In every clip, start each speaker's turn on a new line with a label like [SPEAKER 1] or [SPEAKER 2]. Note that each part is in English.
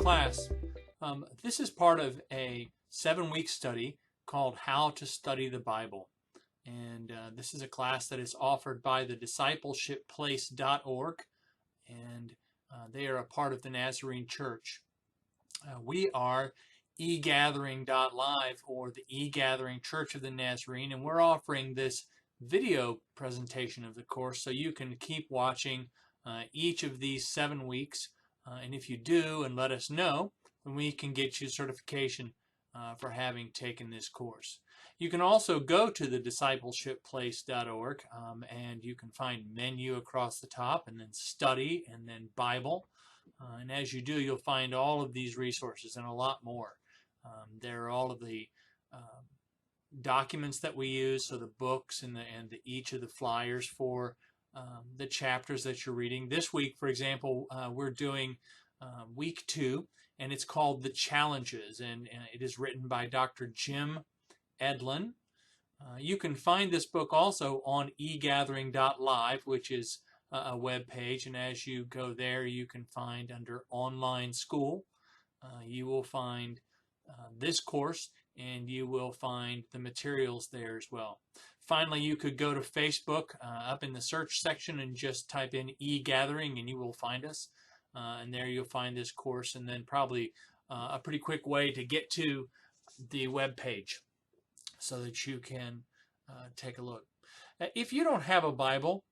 [SPEAKER 1] class. This is part of a 7-week study called How to Study the Bible. And this is a class that is offered by the discipleshipplace.org, and they are a part of the Nazarene Church. We are eGathering.live, or the eGathering Church of the Nazarene, and we're offering this video presentation of the course so you can keep watching each of these 7 weeks. And if you do and let us know, then we can get you certification for having taken this course. You can also go to the discipleshipplace.org and you can find menu across the top, and then study, and then Bible. And as you do, you'll find all of these resources and a lot more. There are all of the documents that we use, so the books and each of the flyers for the chapters that you're reading. This week, for example, we're doing week 2, and it's called The Challenges, and it is written by Dr. Jim Edlin. You can find this book also on eGathering.live, which is a web page, and as you go there, you can find under Online School, you will find this course, and you will find the materials there as well. Finally, you could go to Facebook up in the search section and just type in eGathering, and you will find us. And there you'll find this course, and then probably a pretty quick way to get to the web page so that you can take a look. If you don't have a Bible,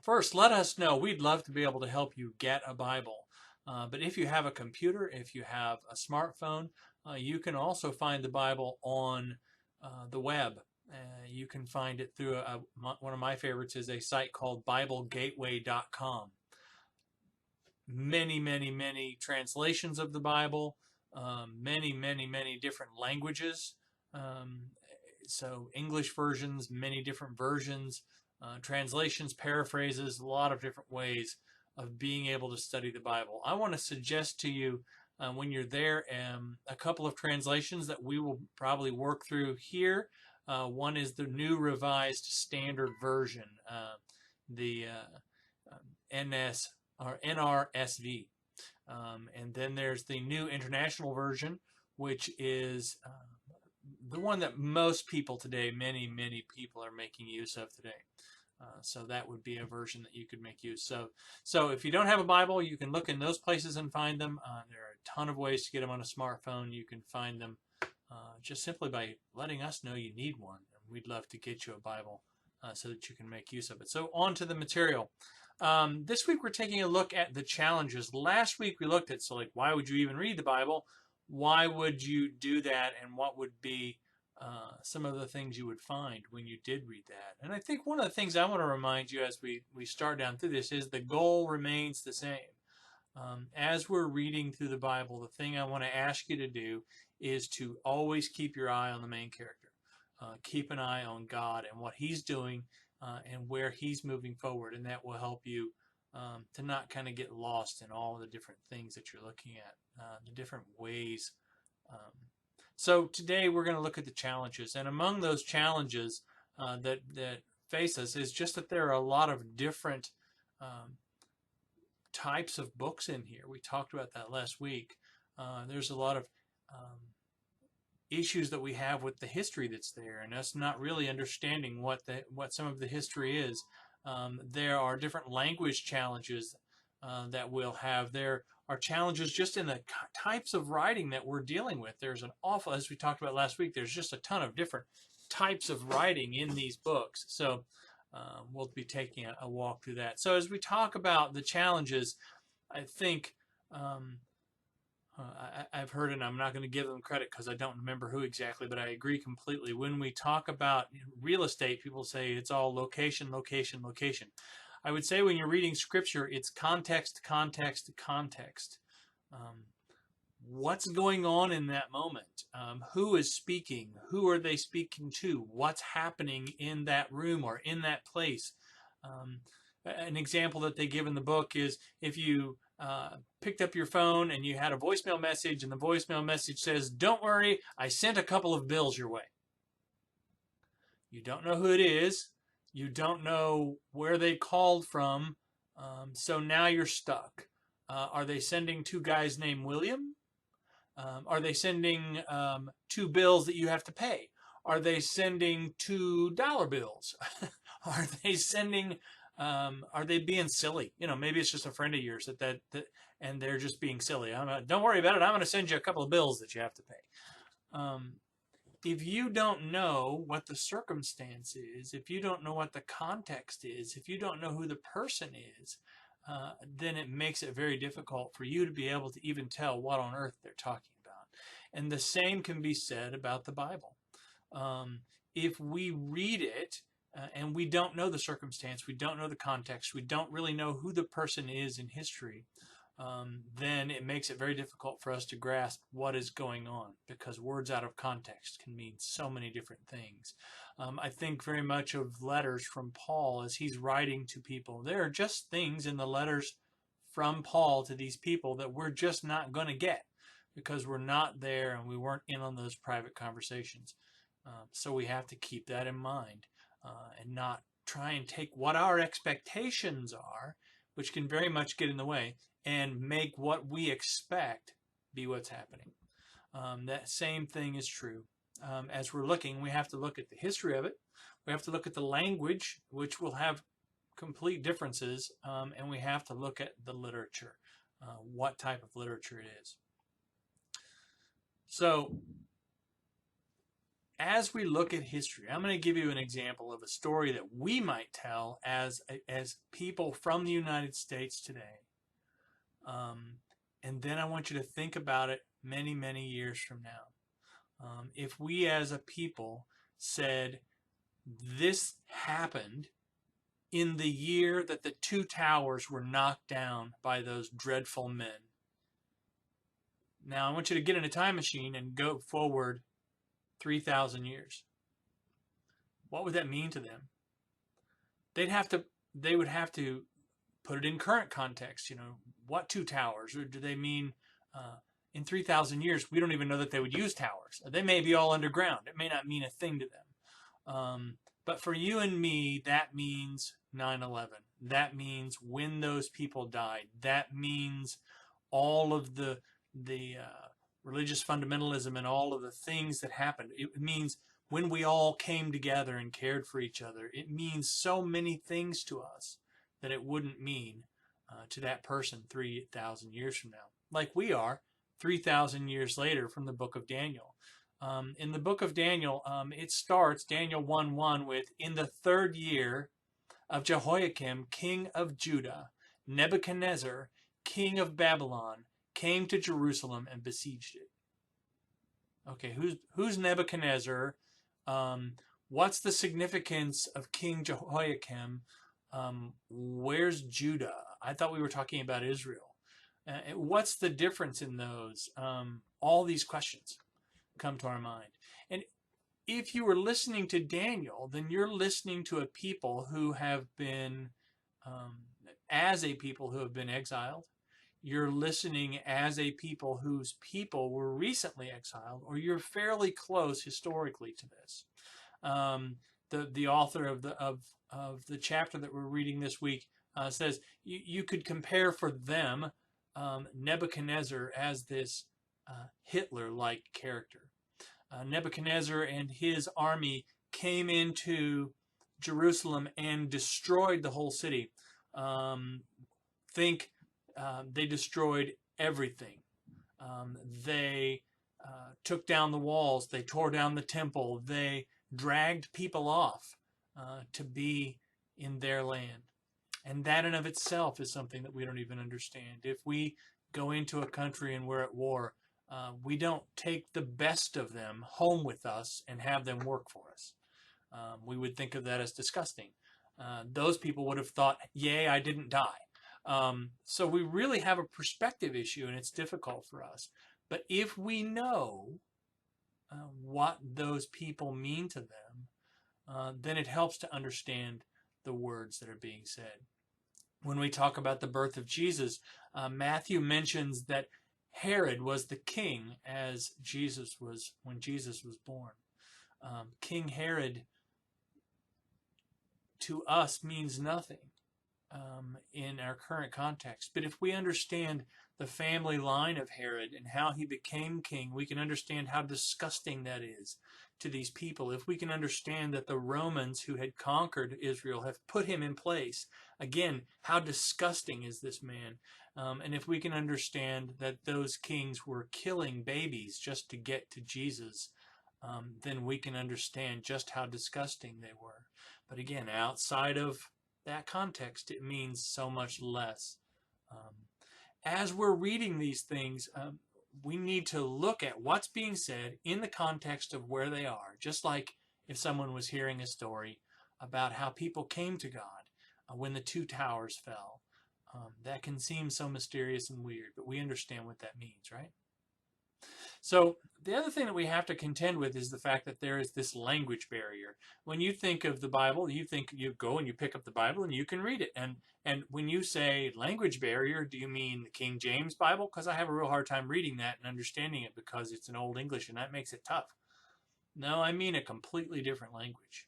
[SPEAKER 1] first let us know. We'd love to be able to help you get a Bible. But if you have a computer, if you have a smartphone, you can also find the Bible on the web. You can find it through one of my favorites is a site called BibleGateway.com. Many translations of the Bible, many different languages. So English versions, many different versions, translations, paraphrases, a lot of different ways of being able to study the Bible. I want to suggest to you when you're there a couple of translations that we will probably work through here. One is the New Revised Standard Version, the NRSV. And then there's the New International Version, which is the one that most people today, many people are making use of today. So that would be a version that you could make use of. So if you don't have a Bible, you can look in those places and find them. There are a ton of ways to get them on a smartphone. You can find them just simply by letting us know you need one. And we'd love to get you a Bible so that you can make use of it. So on to the material. This week we're taking a look at the challenges. Last week we looked at, so like, why would you even read the Bible? Why would you do that? And what would be some of the things you would find when you did read that? And I think one of the things I want to remind you as we start down through this is the goal remains the same. As we're reading through the Bible, the thing I want to ask you to do is to always keep your eye on the main character. Keep an eye on God and what He's doing and where He's moving forward, and that will help you to not kind of get lost in all the different things that you're looking at, the different ways. So today we're going to look at the challenges, and among those challenges that face us is just that there are a lot of different types of books in here. We talked about that last week. There's a lot of issues that we have with the history that's there, and us not really understanding what some of the history is. There are different language challenges that we'll have. There are challenges just in the types of writing that we're dealing with. There's an awful, as we talked about last week, there's just a ton of different types of writing in these books. So we'll be taking a walk through that. So as we talk about the challenges, I think I've heard, and I'm not going to give them credit because I don't remember who exactly, but I agree completely. When we talk about real estate, people say it's all location. I would say when you're reading Scripture, it's context. What's going on in that moment? Who is speaking? Who are they speaking to? What's happening in that room or in that place? An example that they give in the book is if you picked up your phone and you had a voicemail message, and the voicemail message says, "Don't worry, I sent a couple of bills your way." You don't know who it is. You don't know where they called from. So now you're stuck. Are they sending two guys named William? Are they sending two bills that you have to pay? Are they sending $2 bills? Are they sending? Are they being silly? Maybe it's just a friend of yours that and they're just being silly. Don't worry about it. I'm going to send you a couple of bills that you have to pay. If you don't know what the circumstance is, if you don't know what the context is, if you don't know who the person is, then it makes it very difficult for you to be able to even tell what on earth they're talking about. And the same can be said about the Bible. If we read it and we don't know the circumstance, we don't know the context, we don't really know who the person is in history, then it makes it very difficult for us to grasp what is going on, because words out of context can mean so many different things. I think very much of letters from Paul as he's writing to people. There are just things in the letters from Paul to these people that we're just not going to get because we're not there and we weren't in on those private conversations. So we have to keep that in mind and not try and take what our expectations are, which can very much get in the way, and make what we expect be what's happening. That same thing is true. As we're looking, we have to look at the history of it. We have to look at the language, which will have complete differences, and we have to look at the literature, what type of literature it is. So, as we look at history, I'm going to give you an example of a story that we might tell as people from the United States today. And then I want you to think about it many, many years from now. If we as a people said, this happened in the year that the two towers were knocked down by those dreadful men. Now I want you to get in a time machine and go forward 3,000 years. What would that mean to them? They would have to put it in current context. What two towers? Or do they mean in 3,000 years, we don't even know that they would use towers. They may be all underground. It may not mean a thing to them. But for you and me, that means 9/11. That means when those people died. That means all of the religious fundamentalism and all of the things that happened. It means when we all came together and cared for each other. It means so many things to us that it wouldn't mean to that person 3,000 years from now, like we are 3,000 years later from the book of Daniel. In the book of Daniel, it starts, Daniel 1:1, with, in the third year of Jehoiakim, king of Judah, Nebuchadnezzar, king of Babylon, came to Jerusalem and besieged it. Okay, who's Nebuchadnezzar? What's the significance of King Jehoiakim? Where's Judah? I thought we were talking about Israel. What's the difference in those? All these questions come to our mind. And if you were listening to Daniel, then you're listening to a people who have been, as a people who have been exiled. You're listening as a people whose people were recently exiled, or you're fairly close historically to this. The author of the chapter that we're reading this week says you could compare for them Nebuchadnezzar as this Hitler-like character. Nebuchadnezzar and his army came into Jerusalem and destroyed the whole city. They destroyed everything. They took down the walls. They tore down the temple. They dragged people off to be in their land. And that in of itself is something that we don't even understand. If we go into a country and we're at war, we don't take the best of them home with us and have them work for us. We would think of that as disgusting. Those people would have thought, yay, I didn't die. So we really have a perspective issue, and it's difficult for us. But if we know what those people mean to them, then it helps to understand the words that are being said. When we talk about the birth of Jesus, Matthew mentions that Herod was the king as Jesus was when Jesus was born. King Herod to us means nothing in our current context. But if we understand the family line of Herod and how he became king, we can understand how disgusting that is to these people. If we can understand that the Romans who had conquered Israel have put him in place, again, how disgusting is this man? And if we can understand that those kings were killing babies just to get to Jesus, then we can understand just how disgusting they were. But again, outside of that context, it means so much less. As we're reading these things, we need to look at what's being said in the context of where they are. Just like if someone was hearing a story about how people came to God when the two towers fell. That can seem so mysterious and weird, but we understand what that means, right? So the other thing that we have to contend with is the fact that there is this language barrier. When you think of the Bible, you think you go and you pick up the Bible and you can read it. And when you say language barrier, do you mean the King James Bible? Because I have a real hard time reading that and understanding it because it's in Old English and that makes it tough. No, I mean a completely different language.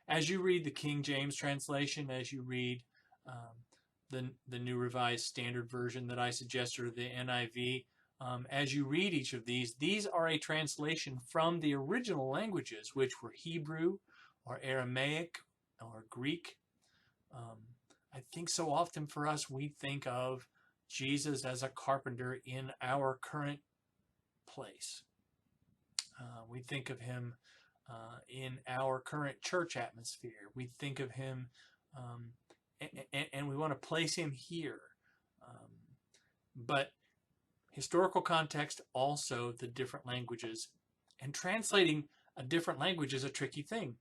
[SPEAKER 1] As you read the King James translation, as you read the New Revised Standard Version that I suggested, or the NIV, as you read each of these are a translation from the original languages, which were Hebrew or Aramaic or Greek. I think so often for us, we think of Jesus as a carpenter in our current place. We think of him in our current church atmosphere. We think of him, and we want to place him here. But historical context, also the different languages, and translating a different language is a tricky thing.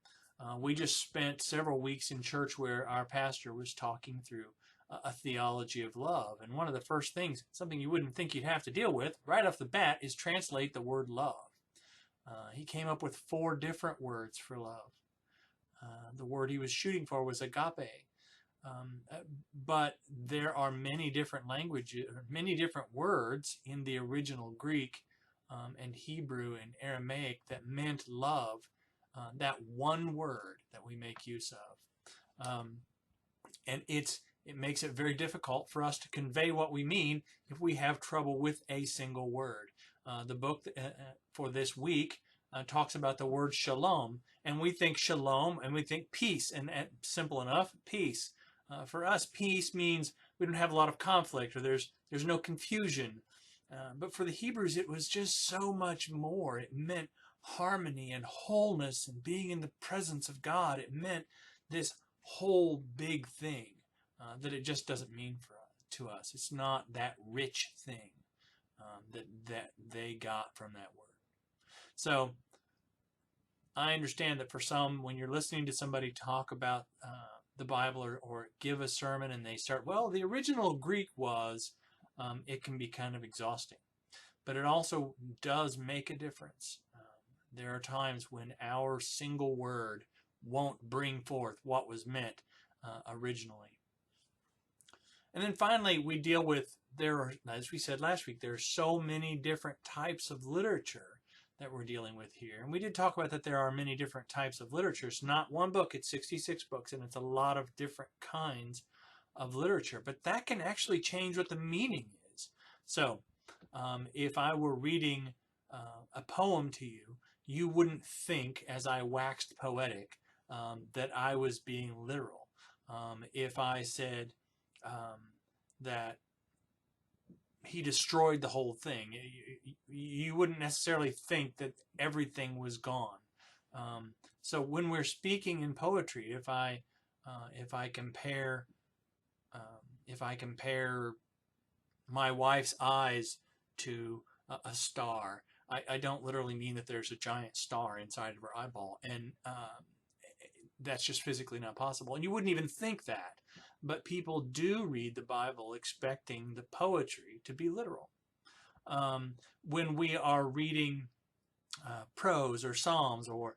[SPEAKER 1] We just spent several weeks in church where our pastor was talking through a theology of love. And one of the first things, something you wouldn't think you'd have to deal with right off the bat, is translate the word love. He came up with 4 different words for love. The word he was shooting for was agape. But there are many different languages, many different words in the original Greek and Hebrew and Aramaic that meant love, that one word that we make use of. And it makes it very difficult for us to convey what we mean if we have trouble with a single word. The book for this week talks about the word shalom, and we think shalom and we think peace, and simple enough, peace. For us, peace means we don't have a lot of conflict, or there's no confusion. But for the Hebrews, it was just so much more. It meant harmony and wholeness and being in the presence of God. It meant this whole big thing that it just doesn't mean to us. It's not that rich thing that they got from that word. So I understand that for some, when you're listening to somebody talk about the Bible or give a sermon and they start, well, the original Greek was, it can be kind of exhausting. But it also does make a difference. There are times when our single word won't bring forth what was meant originally. And then finally, we deal with, as we said last week, there are so many different types of literature that we're dealing with here. And we did talk about that there are many different types of literature. It's not one book, it's 66 books, and it's a lot of different kinds of literature. But that can actually change what the meaning is. So if I were reading a poem to you, you wouldn't think, as I waxed poetic, that I was being literal. If I said that he destroyed the whole thing, you wouldn't necessarily think that everything was gone. So when we're speaking in poetry, if I compare my wife's eyes to a star, I don't literally mean that there's a giant star inside of her eyeball, and that's just physically not possible. And you wouldn't even think that. But people do read the Bible expecting the poetry to be literal. When we are reading prose or Psalms or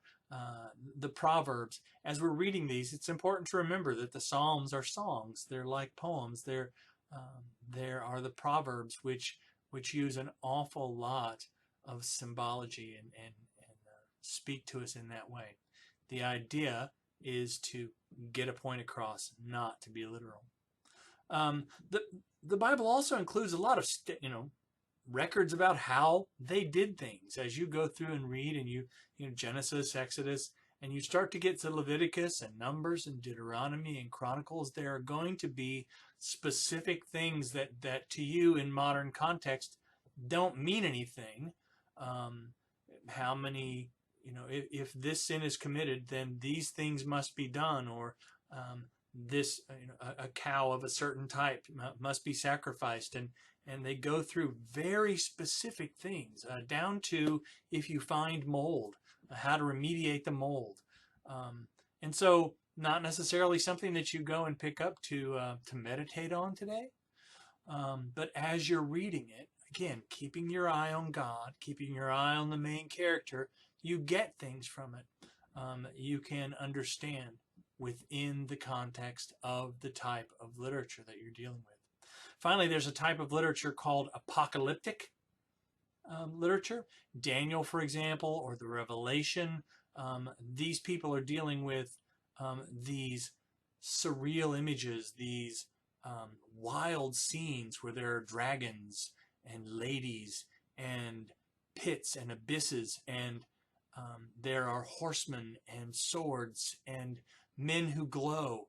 [SPEAKER 1] the Proverbs, as we're reading these, it's important to remember that the Psalms are songs. They're like poems. There are the Proverbs, which use an awful lot of symbology and speak to us in that way. The idea is to get a point across, not to be literal. Um, the the Bible also includes a lot of records about how they did things. As you go through and read, and Genesis, Exodus, and you start to get to Leviticus and Numbers and Deuteronomy and Chronicles, there are going to be specific things that to you in modern context don't mean anything. Um, how many, if this sin is committed, then these things must be done, or this, a cow of a certain type must be sacrificed, and they go through very specific things, down to if you find mold, how to remediate the mold. Um, and so, not necessarily something that you go and pick up to meditate on today, but as you're reading it, again, keeping your eye on God, keeping your eye on the main character, you get things from it. You can understand within the context of the type of literature that you're dealing with. Finally, there's a type of literature called apocalyptic literature. Daniel, for example, or the Revelation. These people are dealing with these surreal images, these wild scenes where there are dragons and ladies and pits and abysses, and there are horsemen and swords and men who glow.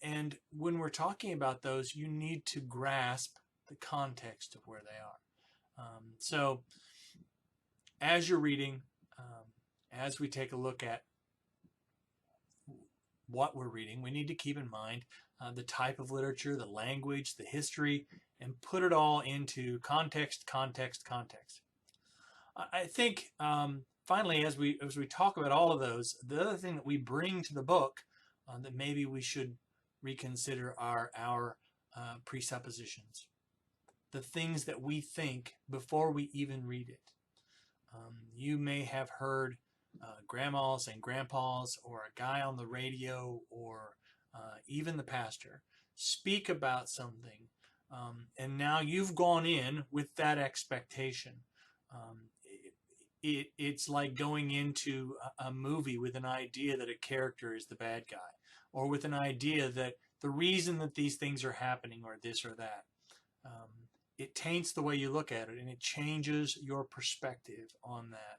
[SPEAKER 1] And when we're talking about those, you need to grasp the context of where they are. So as you're reading, as we take a look at what we're reading, we need to keep in mind the type of literature, the language, the history, and put it all into context, context, context. I think finally, as we talk about all of those, the other thing that we bring to the book that maybe we should reconsider are our presuppositions, the things that we think before we even read it. You may have heard grandmas and grandpas, or a guy on the radio, or even the pastor speak about something, and now you've gone in with that expectation. It's like going into a movie with an idea that a character is the bad guy, or with an idea that the reason that these things are happening, or this or that. It taints the way you look at it, and it changes your perspective on that.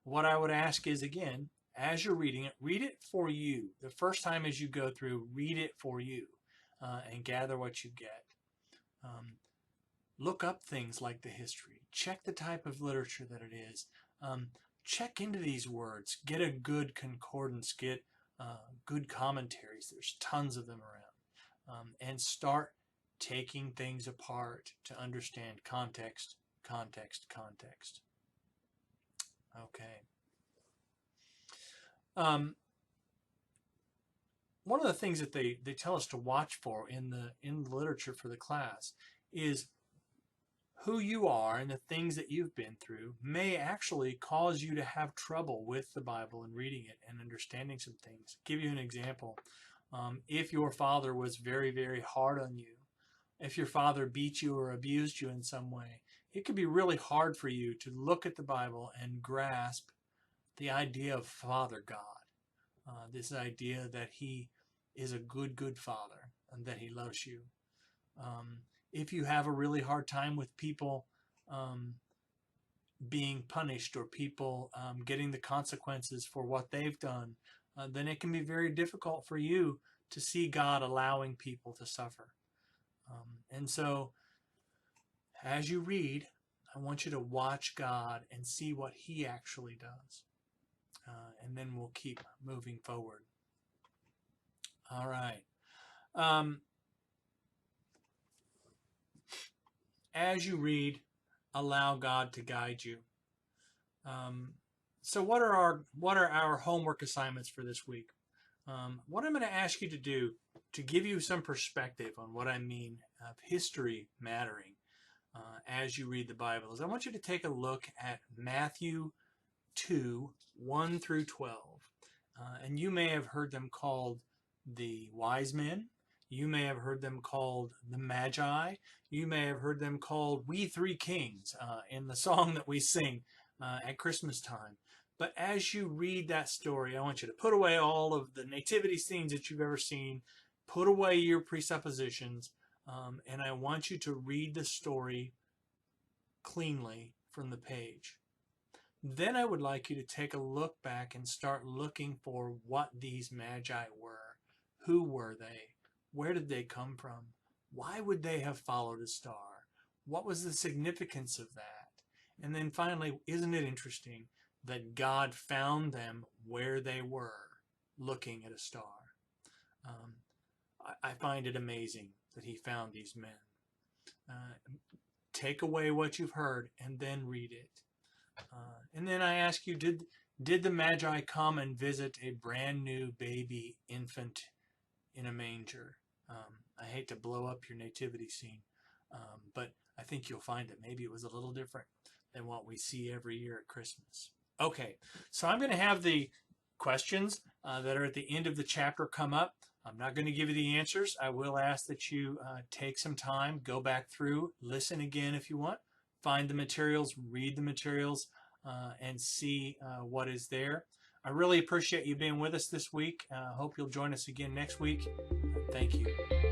[SPEAKER 1] What I would ask is, again, as you're reading it, read it for you. The first time as you go through, read it for you, and gather what you get. Look up things like the history. Check the type of literature that it is. Check into these words. Get a good concordance. Get good commentaries. There's tons of them around. And start taking things apart to understand context, context, context. Okay. One of the things that they tell us to watch for in the literature for the class is who you are, and the things that you've been through may actually cause you to have trouble with the Bible and reading it and understanding some things. Give you an example. If your father was very, very hard on you, if your father beat you or abused you in some way, it could be really hard for you to look at the Bible and grasp the idea of Father God. This idea that he is a good, good father and that he loves you. If you have a really hard time with people being punished, or people getting the consequences for what they've done, then it can be very difficult for you to see God allowing people to suffer. And so, as you read, I want you to watch God and see what he actually does. And then we'll keep moving forward. All right. As you read, allow God to guide you. So what are our homework assignments for this week? What I'm going to ask you to do to give you some perspective on what I mean of history mattering as you read the Bible is I want you to take a look at Matthew 2, 1 through 12. And you may have heard them called the wise men. You may have heard them called the Magi. You may have heard them called We Three Kings in the song that we sing at Christmas time. But as you read that story, I want you to put away all of the nativity scenes that you've ever seen. Put away your presuppositions. and I want you to read the story cleanly from the page. Then I would like you to take a look back and start looking for what these magi were. Who were they? Where did they come from? Why would they have followed a star? What was the significance of that? And then finally, isn't it interesting that God found them where they were, looking at a star? I find it amazing that he found these men. Take away what you've heard and then read it. And then I ask you, did the Magi come and visit a brand new baby infant in a manger? I hate to blow up your nativity scene, but I think you'll find that maybe it was a little different than what we see every year at Christmas. Okay, so I'm going to have the questions that are at the end of the chapter come up. I'm not going to give you the answers. I will ask that you take some time, go back through, listen again if you want, find the materials, read the materials, and see what is there. I really appreciate you being with us this week. Hope you'll join us again next week. Thank you.